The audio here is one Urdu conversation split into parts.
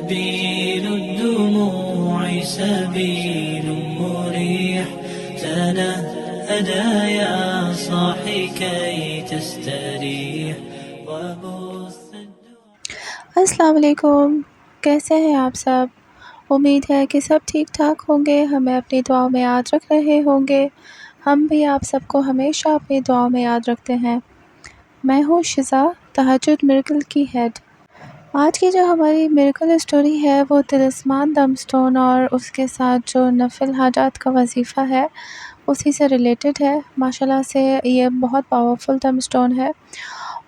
سبيل الدموع سبيل مريح تنهدى يا صاحي كي تستريح وبث السلام علیکم، کیسے ہیں آپ سب؟ امید ہے کہ سب ٹھیک ٹھاک ہوں گے، ہمیں اپنی دعاؤں میں یاد رکھ رہے ہوں گے۔ ہم بھی آپ سب کو ہمیشہ اپنی دعاؤں میں یاد رکھتے ہیں۔ میں ہوں شزا، تہجد میریکل کی ہیڈ۔ آج کی جو ہماری میریکل اسٹوری ہے وہ طلسمان دم سٹون اور اس کے ساتھ جو نفل حاجات کا وظیفہ ہے اسی سے ریلیٹڈ ہے۔ ماشاءاللہ سے یہ بہت پاورفل دم سٹون ہے،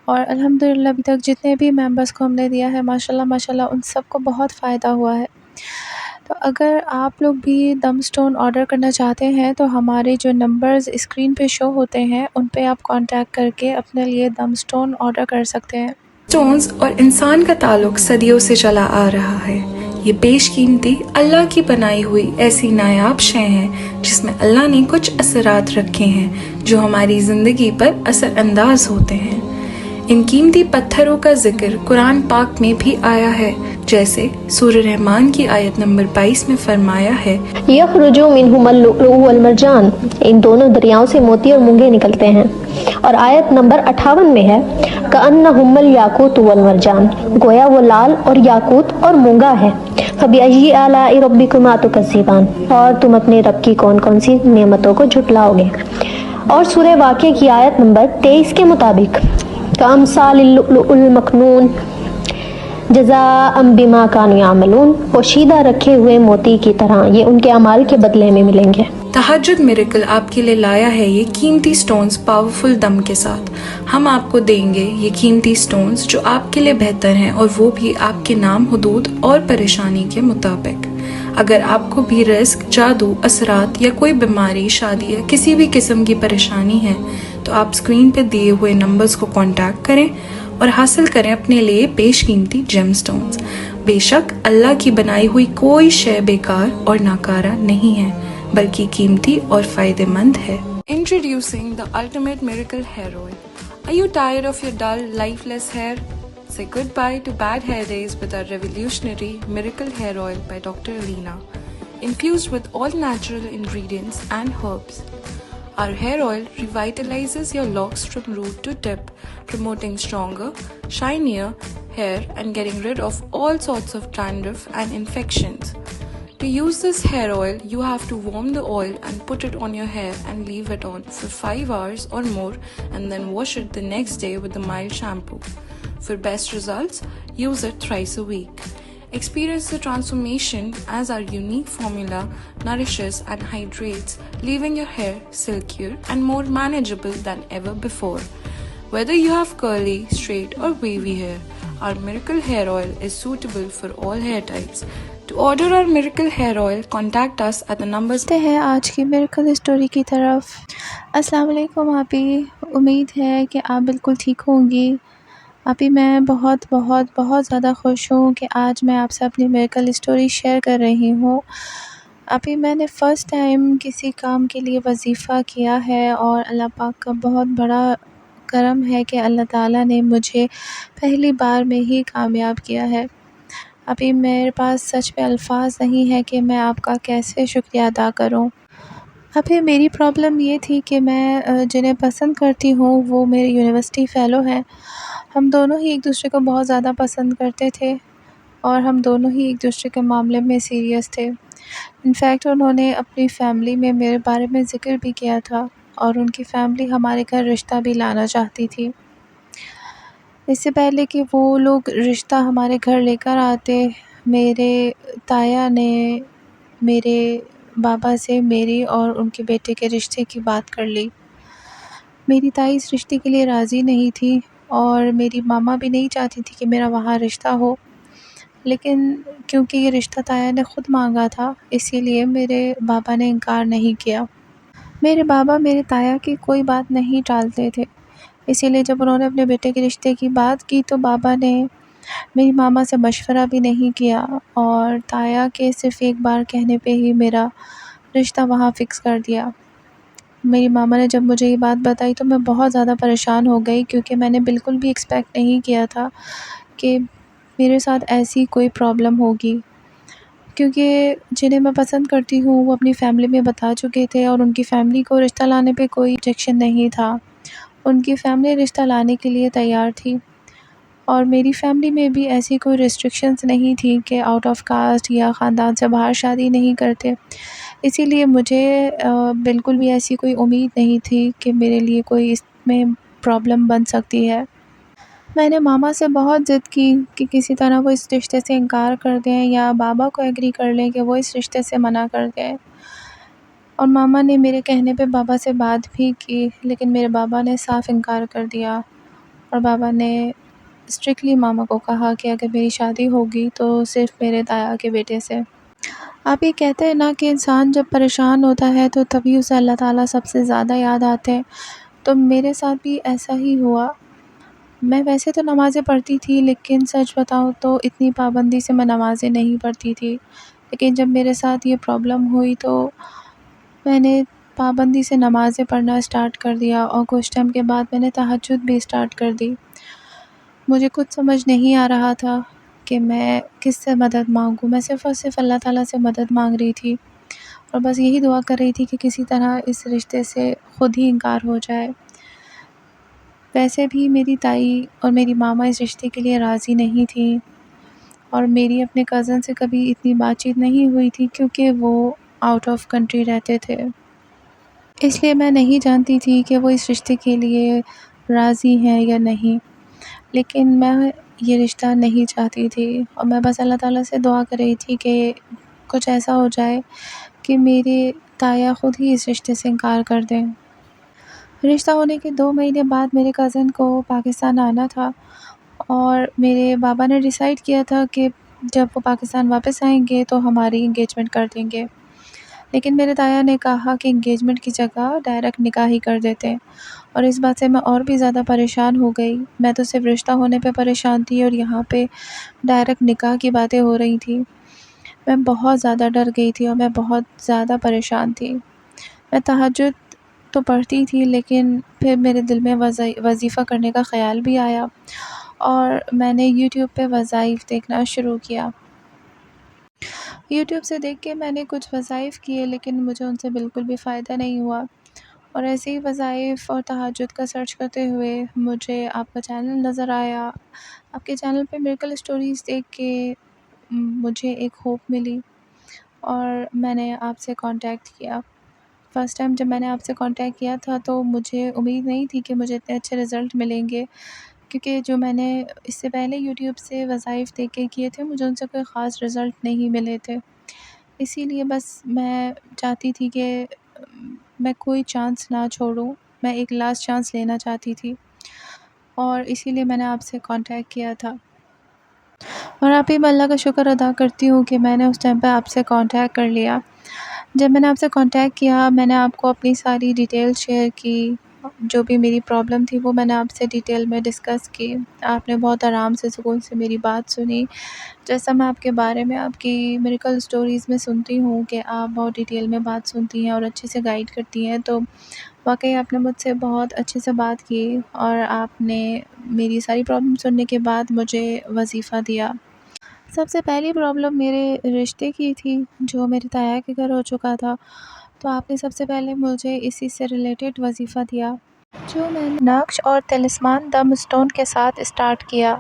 اور الحمدللہ ابھی تک جتنے بھی ممبرس کو ہم نے دیا ہے ماشاءاللہ ان سب کو بہت فائدہ ہوا ہے۔ تو اگر آپ لوگ بھی دم سٹون آرڈر کرنا چاہتے ہیں تو ہمارے جو نمبرز اسکرین پہ شو ہوتے ہیں ان پہ آپ کانٹیکٹ کر کے اپنے لیے دم سٹون آرڈر کر سکتے ہیں۔ سٹونز اور انسان کا تعلق صدیوں سے چلا آ رہا ہے۔ یہ بیش قیمتی اللہ کی بنائی ہوئی ایسی نایاب شے ہیں جس میں اللہ نے کچھ اثرات رکھے ہیں جو ہماری زندگی پر اثر انداز ہوتے ہیں۔ ان قیمتی پتھروں کا ذکر قرآن پاک میں بھی آیا ہے، جیسے سورہ رحمان کی آیت نمبر 22 میں فرمایا ہے، یخرج منہما اللؤلؤ والمرجان، ان دونوں دریاؤں سے موتی اور مونگے نکلتے ہیں۔ اور آیت نمبر 58 میں ہے، کأنہما الیاقوت والمرجان، گویا وہ لال اور یاقوت اور مونگا ہے۔ فبأی آلاء ربکما تکذبان، اور تم اپنے رب کی کون کون سی نعمتوں کو جھٹلاؤ گے۔ اور سورہ واقعہ کی آیت نمبر 23 کے مطابق، کأمثال اللؤلؤ المکنون جزاء بما كانوا يعملون، پوشیدہ رکھے ہوئے موتی کی طرح یہ ان کے اعمال کے بدلے میں ملیں گے۔ تہجد میریکل آپ کے لیے لایا ہے یہ قیمتی سٹونز پاورفل دم کے ساتھ۔ ہم آپ کو دیں گے یہ قیمتی سٹونز جو آپ کے لیے بہتر ہیں، اور وہ بھی آپ کے نام، حدود اور پریشانی کے مطابق۔ اگر آپ کو بھی رزق، جادو، اثرات یا کوئی بیماری، شادی یا کسی بھی قسم کی پریشانی ہے تو آپ اسکرین پہ دیے ہوئے نمبرز کو کانٹیکٹ کریں اور حاصل کریں اپنے لیے بیش قیمتی جیم سٹونز۔ بے شک اللہ کی بنائی ہوئی کوئی شے بیکار اور ناکارہ نہیں ہے، بلکہ قیمتی اور فائدہ مند ہے۔ Introducing the ultimate miracle hair oil. Are you tired of your dull, lifeless hair? Say goodbye to bad hair days with our revolutionary miracle hair oil by Dr. Alina, infused with all natural ingredients and herbs. Our hair oil revitalizes your locks from root to tip, promoting stronger, shinier hair and getting rid of all sorts of dandruff and infections. To use this hair oil, you have to warm the oil and put it on your hair and leave it on for 5 hours or more, and then wash it the next day with a mild shampoo. For best results, use it thrice a week. Experience the transformation as our unique formula nourishes and hydrates, leaving your hair silkier and more manageable than ever before. Whether you have curly, straight or wavy hair, our miracle hair oil is suitable for all hair types. To order our miracle hair oil, contact us at the numbers. بڑھتے ہیں آج کی میریکل اسٹوری کی طرف۔ السلام علیکم آپی، امید ہے کہ آپ بالکل ٹھیک ہوں گی۔ ابھی میں بہت بہت بہت زیادہ خوش ہوں کہ آج میں آپ سے اپنی میریکل اسٹوری شیئر کر رہی ہوں۔ ابھی میں نے فرسٹ ٹائم کسی کام کے لیے وظیفہ کیا ہے، اور اللہ پاک کا بہت بڑا کرم ہے کہ اللہ تعالیٰ نے مجھے پہلی بار میں ہی کامیاب کیا ہے۔ ابھی میرے پاس سچ میں الفاظ نہیں ہے کہ میں آپ کا کیسے شکریہ ادا کروں۔ ابھی میری پرابلم یہ تھی کہ میں جنہیں پسند کرتی ہوں وہ میرے یونیورسٹی فیلو ہیں۔ ہم دونوں ہی ایک دوسرے کو بہت زیادہ پسند کرتے تھے، اور ہم دونوں ہی ایک دوسرے کے معاملے میں سیریس تھے۔ انفیکٹ انہوں نے اپنی فیملی میں میرے بارے میں ذکر بھی کیا تھا، اور ان کی فیملی ہمارے گھر رشتہ بھی لانا چاہتی تھی۔ اس سے پہلے کہ وہ لوگ رشتہ ہمارے گھر لے کر آتے، میرے تایا نے میرے بابا سے میری اور ان کے بیٹے کے رشتے کی بات کر لی۔ میری تائی اس رشتے کے لیے راضی نہیں تھی، اور میری ماما بھی نہیں چاہتی تھی کہ میرا وہاں رشتہ ہو، لیکن کیونکہ یہ رشتہ تایا نے خود مانگا تھا اسی لیے میرے بابا نے انکار نہیں کیا۔ میرے بابا میرے تایا کی کوئی بات نہیں ٹالتے تھے، اسی لیے جب انہوں نے اپنے بیٹے کے رشتے کی بات کی تو بابا نے میری ماما سے مشورہ بھی نہیں کیا، اور تایا کے صرف ایک بار کہنے پہ ہی میرا رشتہ وہاں فکس کر دیا۔ میری ماما نے جب مجھے یہ بات بتائی تو میں بہت زیادہ پریشان ہو گئی، کیونکہ میں نے بالکل بھی ایکسپیکٹ نہیں کیا تھا کہ میرے ساتھ ایسی کوئی پرابلم ہوگی، کیونکہ جنہیں میں پسند کرتی ہوں وہ اپنی فیملی میں بتا چکے تھے، اور ان کی فیملی کو رشتہ لانے پہ کوئی objection نہیں تھا. ان کی فیملی رشتہ لانے کے لیے تیار تھی، اور میری فیملی میں بھی ایسی کوئی ریسٹرکشنز نہیں تھی کہ آؤٹ آف کاسٹ یا خاندان سے باہر شادی نہیں کرتے. اسی لیے مجھے بالکل بھی ایسی کوئی امید نہیں تھی کہ میرے لیے کوئی اس میں پرابلم بن سکتی ہے. میں نے ماما سے بہت ضد کی کہ کسی طرح وہ اس رشتے سے انکار کر دیں یا بابا کو ایگری کر لیں کہ وہ اس رشتے سے منع کر دیں. اور ماما نے میرے کہنے پہ بابا سے بات بھی کی، لیکن میرے بابا نے صاف انکار کر دیا، اور بابا نے اسٹرکٹلی ماما کو کہا کہ اگر میری شادی ہوگی تو صرف میرے تایا کے بیٹے سے. آپ یہ کہتے ہیں نا کہ انسان جب پریشان ہوتا ہے تو تبھی اسے اللہ تعالیٰ سب سے زیادہ یاد آتے ہیں، تو میرے ساتھ بھی ایسا ہی ہوا. میں ویسے تو نمازیں پڑھتی تھی، لیکن سچ بتاؤں تو اتنی پابندی سے میں نمازیں نہیں پڑھتی تھی. لیکن جب میرے ساتھ یہ پرابلم ہوئی تو میں نے پابندی سے نمازیں پڑھنا اسٹارٹ کر دیا، اور کچھ ٹائم کے بعد میں نے تہجد بھی اسٹارٹ کر دی. مجھے کچھ سمجھ نہیں آ رہا تھا کہ میں کس سے مدد مانگوں. میں صرف اور صرف اللہ تعالیٰ سے مدد مانگ رہی تھی، اور بس یہی دعا کر رہی تھی کہ کسی طرح اس رشتے سے خود ہی انکار ہو جائے. ویسے بھی میری تائی اور میری ماما اس رشتے کے لیے راضی نہیں تھی، اور میری اپنے کزن سے کبھی اتنی بات چیت نہیں ہوئی تھی کیونکہ وہ آؤٹ آف کنٹری رہتے تھے. اس لیے میں نہیں جانتی تھی کہ وہ اس رشتے کے لیے راضی ہیں یا نہیں. لیکن میں یہ رشتہ نہیں چاہتی تھی، اور میں بس اللہ تعالیٰ سے دعا کر رہی تھی کہ کچھ ایسا ہو جائے کہ میرے تایا خود ہی اس رشتے سے انکار کر دیں. رشتہ ہونے کے 2 مہینے بعد میرے کزن کو پاکستان آنا تھا، اور میرے بابا نے ڈیسائیڈ کیا تھا کہ جب وہ پاکستان واپس آئیں گے تو ہماری انگیجمنٹ کر دیں گے. لیکن میرے تایا نے کہا کہ انگیجمنٹ کی جگہ ڈائریکٹ نکاح ہی کر دیتے ہیں، اور اس بات سے میں اور بھی زیادہ پریشان ہو گئی. میں تو صرف رشتہ ہونے پہ پریشان تھی، اور یہاں پہ ڈائریکٹ نکاح کی باتیں ہو رہی تھیں. میں بہت زیادہ ڈر گئی تھی، اور میں بہت زیادہ پریشان تھی. میں تہجد تو پڑھتی تھی، لیکن پھر میرے دل میں وظیفہ کرنے کا خیال بھی آیا، اور میں نے یوٹیوب پہ وظائف دیکھنا شروع کیا. یوٹیوب سے دیکھ کے میں نے کچھ وظائف کیے، لیکن مجھے ان سے بالکل بھی فائدہ نہیں ہوا. اور ایسے ہی وظائف اور تہجد کا سرچ کرتے ہوئے مجھے آپ کا چینل نظر آیا. آپ کے چینل پہ میریکل اسٹوریز دیکھ کے مجھے ایک ہوپ ملی، اور میں نے آپ سے کانٹیکٹ کیا. فرسٹ ٹائم جب میں نے آپ سے کانٹیکٹ کیا تھا تو مجھے امید نہیں تھی کہ مجھے اتنے اچھے رزلٹ ملیں گے، کیونکہ جو میں نے اس سے پہلے یوٹیوب سے وظائف دیکھ کے کیے تھے مجھے ان سے کوئی خاص رزلٹ نہیں ملے تھے. اسی لیے بس میں چاہتی تھی کہ میں کوئی چانس نہ چھوڑوں، میں ایک لاسٹ چانس لینا چاہتی تھی، اور اسی لیے میں نے آپ سے کانٹیکٹ کیا تھا. اور آپ ہی میں اللہ کا شکر ادا کرتی ہوں کہ میں نے اس ٹائم پہ آپ سے کانٹیکٹ کر لیا. جب میں نے آپ سے کانٹیکٹ کیا میں نے آپ کو اپنی ساری ڈیٹیل شیئر کی، جو بھی میری پرابلم تھی وہ میں نے آپ سے ڈیٹیل میں ڈسکس کی. آپ نے بہت آرام سے سکون سے میری بات سنی. جیسا میں آپ کے بارے میں آپ کی میریکل اسٹوریز میں سنتی ہوں کہ آپ بہت ڈیٹیل میں بات سنتی ہیں اور اچھے سے گائیڈ کرتی ہیں، تو واقعی آپ نے مجھ سے بہت اچھے سے بات کی، اور آپ نے میری ساری پرابلم سننے کے بعد مجھے وظیفہ دیا. سب سے پہلی پرابلم میرے رشتے کی تھی جو میرے تایا کے گھر ہو چکا تھا، تو آپ نے سب سے پہلے مجھے اسی سے ریلیٹڈ وظیفہ دیا، جو میں نے نقش اور تلسمان دم اسٹون کے ساتھ اسٹارٹ کیا.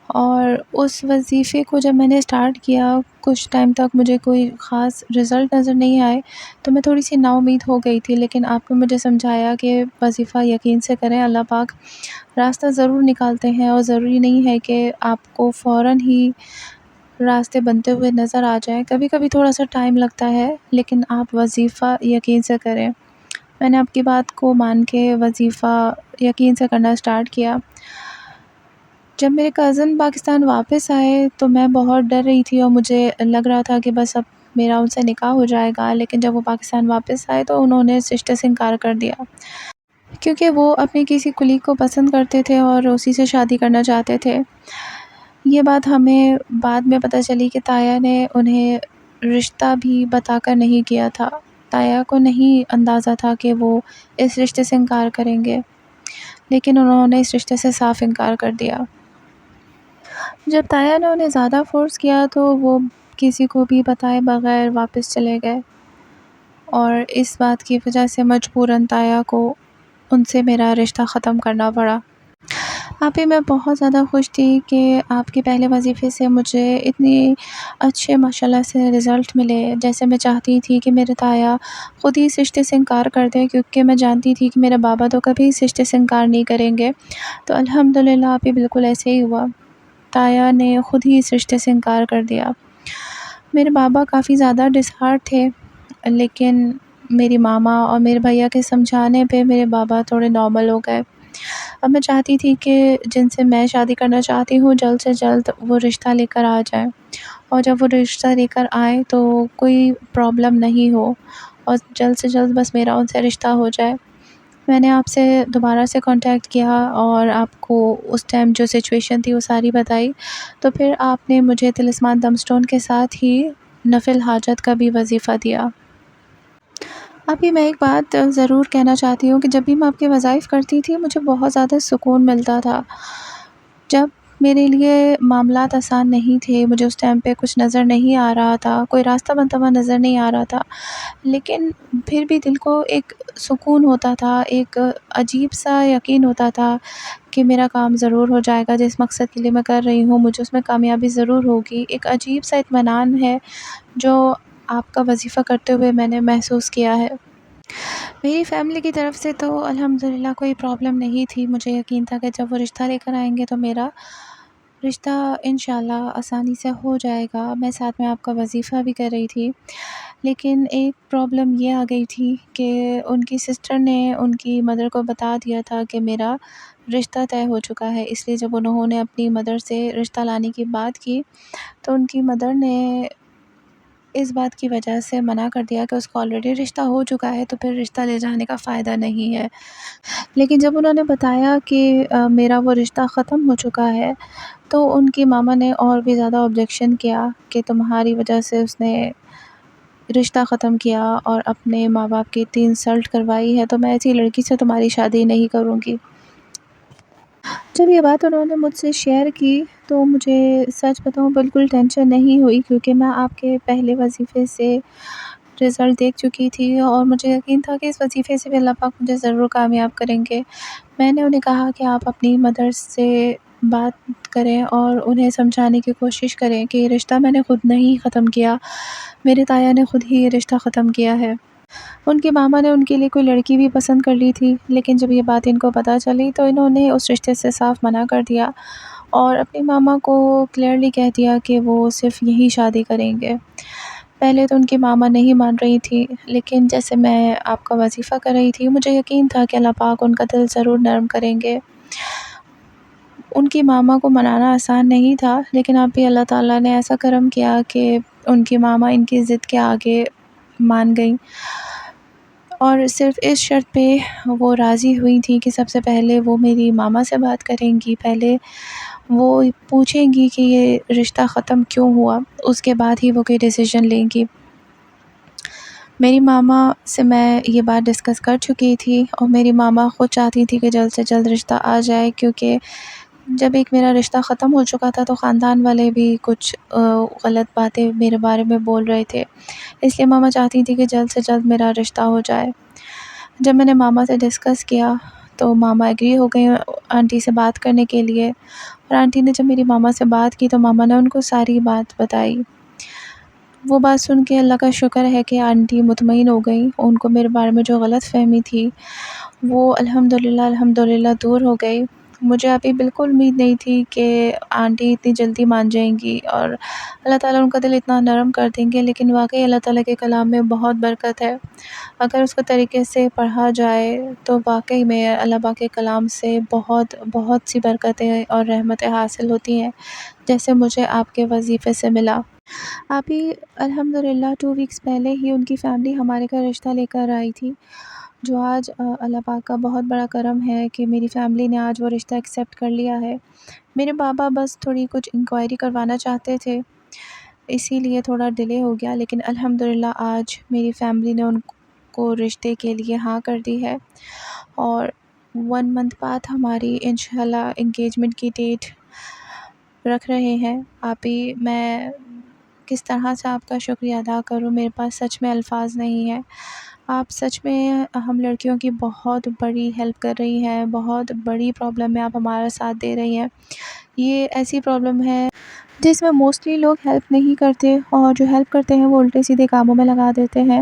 اور اس وظیفے کو جب میں نے اسٹارٹ کیا کچھ ٹائم تک مجھے کوئی خاص رزلٹ نظر نہیں آئے، تو میں تھوڑی سی نا امید ہو گئی تھی. لیکن آپ نے مجھے سمجھایا کہ وظیفہ یقین سے کریں، اللہ پاک راستہ ضرور نکالتے ہیں، اور ضروری نہیں ہے کہ آپ کو فوراً ہی راستے بنتے ہوئے نظر آ جائیں. کبھی کبھی تھوڑا سا ٹائم لگتا ہے، لیکن آپ وظیفہ یقین سے کریں. میں نے آپ کی بات کو مان کے وظیفہ یقین سے کرنا اسٹارٹ کیا. جب میرے کزن پاکستان واپس آئے تو میں بہت ڈر رہی تھی، اور مجھے لگ رہا تھا کہ بس اب میرا ان سے نکاح ہو جائے گا. لیکن جب وہ پاکستان واپس آئے تو انہوں نے اس رشتے سے انکار کر دیا، کیونکہ وہ اپنی کسی کلیگ کو پسند کرتے تھے اور اسی سے شادی کرنا چاہتے تھے. یہ بات ہمیں بعد میں پتہ چلی کہ تایا نے انہیں رشتہ بھی بتا کر نہیں کیا تھا. تایا کو نہیں اندازہ تھا کہ وہ اس رشتے سے انکار کریں گے، لیکن انہوں نے اس رشتے سے صاف انکار کر دیا. جب تایا نے انہیں زیادہ فورس کیا تو وہ کسی کو بھی بتائے بغیر واپس چلے گئے، اور اس بات کی وجہ سے مجبوراً تایا کو ان سے میرا رشتہ ختم کرنا پڑا۔ آپ ہی میں بہت زیادہ خوش تھی کہ آپ کے پہلے وظیفے سے مجھے اتنی اچھے ماشاءاللہ سے رزلٹ ملے، جیسے میں چاہتی تھی کہ میرے تایا خود ہی اس رشتے سے انکار کر دے، کیونکہ میں جانتی تھی کہ میرے بابا تو کبھی اس رشتے سے انکار نہیں کریں گے۔ تو الحمدللہ آپ ہی بالکل ایسے ہی ہوا، تایا نے خود ہی اس رشتے سے انکار کر دیا۔ میرے بابا کافی زیادہ ڈس ہارٹ تھے، لیکن میری ماما اور میرے بھیا کے سمجھانے پہ میرے بابا تھوڑے نارمل ہو گئے۔ اب میں چاہتی تھی کہ جن سے میں شادی کرنا چاہتی ہوں جلد سے جلد وہ رشتہ لے کر آ جائیں، اور جب وہ رشتہ لے کر آئیں تو کوئی پرابلم نہیں ہو، اور جلد سے جلد بس میرا ان سے رشتہ ہو جائے۔ میں نے آپ سے دوبارہ سے کانٹیکٹ کیا اور آپ کو اس ٹائم جو سچویشن تھی وہ ساری بتائی، تو پھر آپ نے مجھے طلسمان دم اسٹون کے ساتھ ہی نفل حاجت کا بھی وظیفہ دیا۔ ابھی میں ایک بات ضرور کہنا چاہتی ہوں کہ جب بھی میں آپ کے وظائف کرتی تھی مجھے بہت زیادہ سکون ملتا تھا۔ جب میرے لیے معاملات آسان نہیں تھے، مجھے اس ٹائم پہ کچھ نظر نہیں آ رہا تھا، کوئی راستہ بنتا ہوا نظر نہیں آ رہا تھا، لیکن پھر بھی دل کو ایک سکون ہوتا تھا، ایک عجیب سا یقین ہوتا تھا کہ میرا کام ضرور ہو جائے گا، جس مقصد کے لیے میں کر رہی ہوں مجھے اس میں کامیابی ضرور ہوگی۔ ایک عجیب سا اطمینان ہے جو آپ کا وظیفہ کرتے ہوئے میں نے محسوس کیا ہے۔ میری فیملی کی طرف سے تو الحمدللہ کوئی پرابلم نہیں تھی، مجھے یقین تھا کہ جب وہ رشتہ لے کر آئیں گے تو میرا رشتہ انشاءاللہ آسانی سے ہو جائے گا۔ میں ساتھ میں آپ کا وظیفہ بھی کر رہی تھی، لیکن ایک پرابلم یہ آ گئی تھی کہ ان کی سسٹر نے ان کی مدر کو بتا دیا تھا کہ میرا رشتہ طے ہو چکا ہے، اس لیے جب انہوں نے اپنی مدر سے رشتہ لانے کی بات کی تو ان کی مدر نے اس بات کی وجہ سے منع کر دیا کہ اس کو آلریڈی رشتہ ہو چکا ہے تو پھر رشتہ لے جانے کا فائدہ نہیں ہے۔ لیکن جب انہوں نے بتایا کہ میرا وہ رشتہ ختم ہو چکا ہے تو ان کی ماما نے اور بھی زیادہ آبجیکشن کیا کہ تمہاری وجہ سے اس نے رشتہ ختم کیا اور اپنے ماں باپ کی اتنی انسلٹ کروائی ہے، تو میں ایسی لڑکی سے تمہاری شادی نہیں کروں گی۔ جب یہ بات انہوں نے مجھ سے شیئر کی تو مجھے سچ بتاؤں بالکل ٹینشن نہیں ہوئی، کیونکہ میں آپ کے پہلے وظیفے سے رزلٹ دیکھ چکی تھی اور مجھے یقین تھا کہ اس وظیفے سے بھی اللہ پاک مجھے ضرور کامیاب کریں گے۔ میں نے انہیں کہا کہ آپ اپنی مدر سے بات کریں اور انہیں سمجھانے کی کوشش کریں کہ یہ رشتہ میں نے خود نہیں ختم کیا، میرے تایا نے خود ہی یہ رشتہ ختم کیا ہے۔ ان کی ماما نے ان کے لیے کوئی لڑکی بھی پسند کر لی تھی، لیکن جب یہ بات ان کو پتہ چلی تو انہوں نے اس رشتے سے صاف منع کر دیا اور اپنی ماما کو کلیئرلی کہہ دیا کہ وہ صرف یہی شادی کریں گے۔ پہلے تو ان کی ماما نہیں مان رہی تھی، لیکن جیسے میں آپ کا وظیفہ کر رہی تھی مجھے یقین تھا کہ اللہ پاک ان کا دل ضرور نرم کریں گے۔ ان کی ماما کو منانا آسان نہیں تھا، لیکن اب بھی اللہ تعالیٰ نے ایسا کرم کیا کہ ان کی ماما ان کی ضد کے آگے مان گئیں، اور صرف اس شرط پہ وہ راضی ہوئی تھیں کہ سب سے پہلے وہ میری ماما سے بات کریں گی، پہلے وہ پوچھیں گی کہ یہ رشتہ ختم کیوں ہوا، اس کے بعد ہی وہ کوئی ڈیسیژن لیں گی۔ میری ماما سے میں یہ بات ڈسکس کر چکی تھی اور میری ماما خود چاہتی تھی کہ جلد سے جلد رشتہ آ جائے، کیونکہ جب ایک میرا رشتہ ختم ہو چکا تھا تو خاندان والے بھی کچھ غلط باتیں میرے بارے میں بول رہے تھے، اس لیے ماما چاہتی تھی کہ جلد سے جلد میرا رشتہ ہو جائے۔ جب میں نے ماما سے ڈسکس کیا تو ماما ایگری ہو گئی آنٹی سے بات کرنے کے لیے، اور آنٹی نے جب میری ماما سے بات کی تو ماما نے ان کو ساری بات بتائی۔ وہ بات سن کے اللہ کا شکر ہے کہ آنٹی مطمئن ہو گئی، ان کو میرے بارے میں جو غلط فہمی تھی وہ الحمدللہ دور ہو گئی۔ مجھے ابھی بالکل امید نہیں تھی کہ آنٹی اتنی جلدی مان جائیں گی اور اللہ تعالیٰ ان کا دل اتنا نرم کر دیں گے، لیکن واقعی اللہ تعالیٰ کے کلام میں بہت برکت ہے، اگر اس کو طریقے سے پڑھا جائے تو واقعی میں اللہ پاک کے کلام سے بہت بہت سی برکتیں اور رحمتیں حاصل ہوتی ہیں، جیسے مجھے آپ کے وظیفے سے ملا۔ ابھی الحمدللہ 2 ویکس پہلے ہی ان کی فیملی ہمارے گھر رشتہ لے کر آئی تھی، جو آج اللہ پاک کا بہت بڑا کرم ہے کہ میری فیملی نے آج وہ رشتہ ایکسیپٹ کر لیا ہے۔ میرے بابا بس تھوڑی کچھ انکوائری کروانا چاہتے تھے، اسی لیے تھوڑا ڈیلے ہو گیا، لیکن الحمدللہ آج میری فیملی نے ان کو رشتے کے لیے ہاں کر دی ہے، اور 1 منتھ بعد ہماری انشاءاللہ انگیجمنٹ کی ڈیٹ رکھ رہے ہیں آپ ہی، میں کس طرح سے آپ کا شکریہ ادا کروں، میرے پاس سچ میں الفاظ نہیں ہے۔ آپ سچ میں ہم لڑکیوں کی بہت بڑی ہیلپ کر رہی ہیں، بہت بڑی پرابلم میں آپ ہمارا ساتھ دے رہی ہیں۔ یہ ایسی پرابلم ہے جس میں موسٹلی لوگ ہیلپ نہیں کرتے، اور جو ہیلپ کرتے ہیں وہ الٹے سیدھے کاموں میں لگا دیتے ہیں،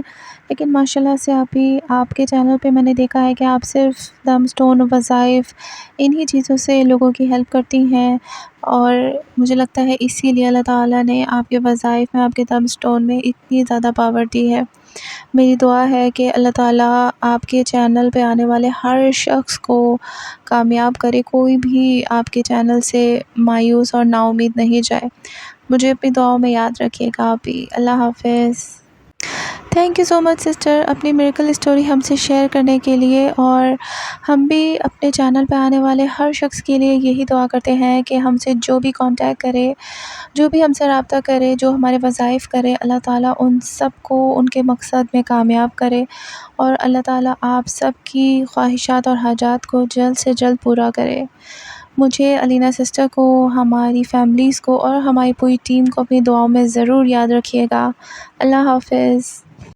لیکن ماشاءاللہ سے آپ ہی، آپ کے چینل پہ میں نے دیکھا ہے کہ آپ صرف دم اسٹون، وظائف، انہی چیزوں سے لوگوں کی ہیلپ کرتی ہیں، اور مجھے لگتا ہے اسی لیے اللہ تعالیٰ نے آپ کے وظائف میں، آپ کے دم اسٹون میں اتنی زیادہ پاور دی ہے۔ میری دعا ہے کہ اللہ تعالیٰ آپ کے چینل پہ آنے والے ہر شخص کو کامیاب کرے، کوئی بھی آپ کے چینل سے مایوس اور نا امید نہیں جائے۔ مجھے اپنی دعاؤں میں یاد رکھیے گا آپ بھی۔ اللہ حافظ۔ Thank you so much sister, اپنی میریکل اسٹوری ہم سے شیئر کرنے کے لیے، اور ہم بھی اپنے چینل پہ آنے والے ہر شخص کے لیے یہی دعا کرتے ہیں کہ ہم سے جو بھی کانٹیکٹ کرے، جو بھی ہم سے رابطہ کرے، جو ہمارے وظائف کرے، اللہ تعالیٰ ان سب کو ان کے مقصد میں کامیاب کرے، اور اللہ تعالیٰ آپ سب کی خواہشات اور حاجات کو جلد سے جلد پورا کرے۔ مجھے، علینا سسٹر کو، ہماری فیملیز کو اور ہماری پوری ٹیم کو اپنی دعاؤں میں ضرور یاد رکھیے گا۔ اللہ حافظ۔